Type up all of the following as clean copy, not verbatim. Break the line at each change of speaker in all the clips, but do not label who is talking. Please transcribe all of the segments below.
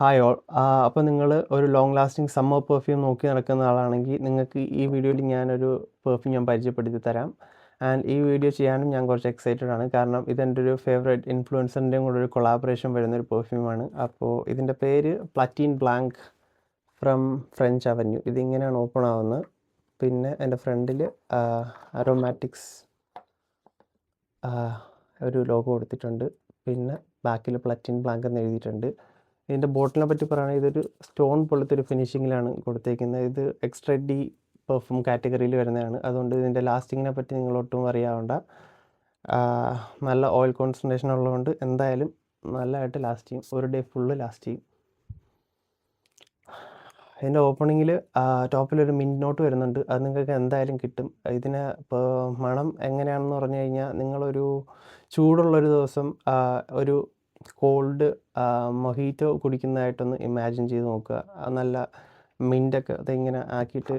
Hi all. അപ്പോൾ നിങ്ങൾ ഒരു ലോങ് ലാസ്റ്റിംഗ് സമ്മർ പെർഫ്യൂം നോക്കി നടക്കുന്ന ആളാണെങ്കിൽ നിങ്ങൾക്ക് ഈ വീഡിയോയിൽ ഞാനൊരു പെർഫ്യൂം ഞാൻ പരിചയപ്പെടുത്തി തരാം. ആൻഡ് ഈ വീഡിയോ ചെയ്യാനും ഞാൻ കുറച്ച് എക്സൈറ്റഡ് ആണ്. കാരണം ഇതെൻ്റെ ഒരു ഫേവറേറ്റ് ഇൻഫ്ലുവൻസറിൻ്റെയും കൂടെ ഒരു കൊളാബറേഷൻ വരുന്നൊരു പെർഫ്യൂമാണ്. അപ്പോൾ ഇതിൻ്റെ പേര് Platine Blanc from French Avenue. ഇതിങ്ങനെയാണ് ഓപ്പൺ ആവുന്നത്. പിന്നെ എൻ്റെ ഫ്രണ്ടിൽ അരോമാറ്റിക്സ് ഒരു ലോഗോ കൊടുത്തിട്ടുണ്ട്. പിന്നെ ബാക്കിൽ പ്ലറ്റീൻ ബ്ലാങ്ക് എന്ന് എഴുതിയിട്ടുണ്ട്. ഇതിൻ്റെ ബോട്ടിലിനെ പറ്റി പറയുകയാണെങ്കിൽ ഇതൊരു സ്റ്റോൺ പോലത്തെ ഒരു ഫിനിഷിങ്ങിലാണ് കൊടുത്തേക്കുന്നത്. ഇത് എക്സ്ട്രാ ഡി പെർഫ്യൂം കാറ്റഗറിയിൽ വരുന്നതാണ്. അതുകൊണ്ട് ഇതിൻ്റെ ലാസ്റ്റിങ്ങിനെ പറ്റി നിങ്ങൾ ഒട്ടും അറിയാവേണ്ട. നല്ല ഓയിൽ കോൺസെൻട്രേഷൻ ഉള്ളതുകൊണ്ട് എന്തായാലും നല്ലതായിട്ട് ലാസ്റ്റ് ചെയ്യും. ഒരു ഡേ ഫുള്ള് ലാസ്റ്റ് ചെയ്യും. ഇതിൻ്റെ ഓപ്പണിങ്ങിൽ ടോപ്പിലൊരു മിൻറ്റ് നോട്ട് വരുന്നുണ്ട്. അത് നിങ്ങൾക്ക് എന്തായാലും കിട്ടും. ഇതിന് ഇപ്പോൾ മണം എങ്ങനെയാണെന്ന് പറഞ്ഞു കഴിഞ്ഞാൽ നിങ്ങളൊരു ചൂടുള്ളൊരു ദിവസം ഒരു കോൾഡ് മൊഹീറ്റോ കുടിക്കുന്നതായിട്ടൊന്ന് ഇമാജിൻ ചെയ്ത് നോക്കുക. നല്ല മിൻറ്റൊക്കെ അതിങ്ങനെ ആക്കിയിട്ട്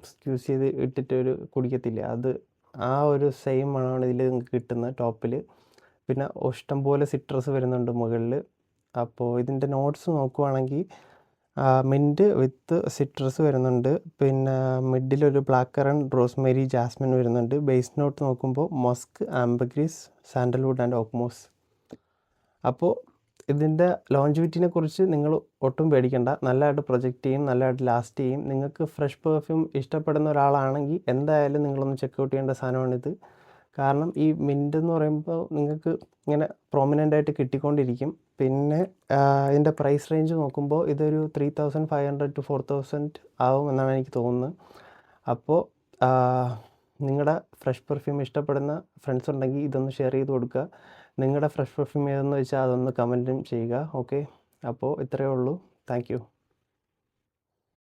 സ്ക്യൂസ് ചെയ്ത് ഇട്ടിട്ട് ഒരു കുടിക്കത്തില്ലേ, അത് ആ ഒരു സെയിം മണമാണ് ഇതിൽ നിങ്ങൾക്ക് കിട്ടുന്നത് ടോപ്പിൽ. പിന്നെ ഇഷ്ടംപോലെ സിട്രസ് വരുന്നുണ്ട് മുകളിൽ. അപ്പോൾ ഇതിൻ്റെ നോട്ട്സ് നോക്കുവാണെങ്കിൽ മിൻറ്റ് വിത്ത് സിട്രസ് വരുന്നുണ്ട്. പിന്നെ മിഡിലൊരു ബ്ലാക്ക് കറന്റ്, റോസ്മേരി, ജാസ്മിൻ വരുന്നുണ്ട്. ബേസ് നോട്ട് നോക്കുമ്പോൾ മസ്ക്, ആംബഗ്രീസ്, സാൻഡൽവുഡ് ആൻഡ് ഓക്മോസ്. അപ്പോൾ ഇതിൻ്റെ ലോഞ്ചിവിറ്റിനെ കുറിച്ച് നിങ്ങൾ ഒട്ടും പേടിക്കേണ്ട. നല്ലതായിട്ട് പ്രൊജക്റ്റ് ചെയ്യും, നല്ലതായിട്ട് ലാസ്റ്റ് ചെയ്യും. നിങ്ങൾക്ക് ഫ്രഷ് പെർഫ്യൂം ഇഷ്ടപ്പെടുന്ന ഒരാളാണെങ്കിൽ എന്തായാലും നിങ്ങളൊന്ന് ചെക്കൗട്ട് ചെയ്യേണ്ട സാധനമാണിത്. കാരണം ഈ മിൻറ്റ് എന്ന് പറയുമ്പോൾ നിങ്ങൾക്ക് ഇങ്ങനെ പ്രോമിനൻ്റ് ആയിട്ട് കിട്ടിക്കൊണ്ടിരിക്കും. പിന്നെ ഇതിൻ്റെ പ്രൈസ് റേഞ്ച് നോക്കുമ്പോൾ ഇതൊരു 3500 to 4000 ആവും എന്നാണ് എനിക്ക് തോന്നുന്നത്. അപ്പോൾ നിങ്ങളുടെ ഫ്രഷ് പെർഫ്യൂം ഇഷ്ടപ്പെടുന്ന ഫ്രണ്ട്സ് ഉണ്ടെങ്കിൽ ഇതൊന്ന് ഷെയർ ചെയ്ത് കൊടുക്കുക. നിങ്ങളുടെ ഫ്രഷ് പെർഫ്യൂം ഏതെന്ന് വെച്ചാൽ അതൊന്ന് കമൻറ്റും ചെയ്യുക. ഓക്കെ, അപ്പോൾ ഇത്രയേ ഉള്ളൂ. Thank you.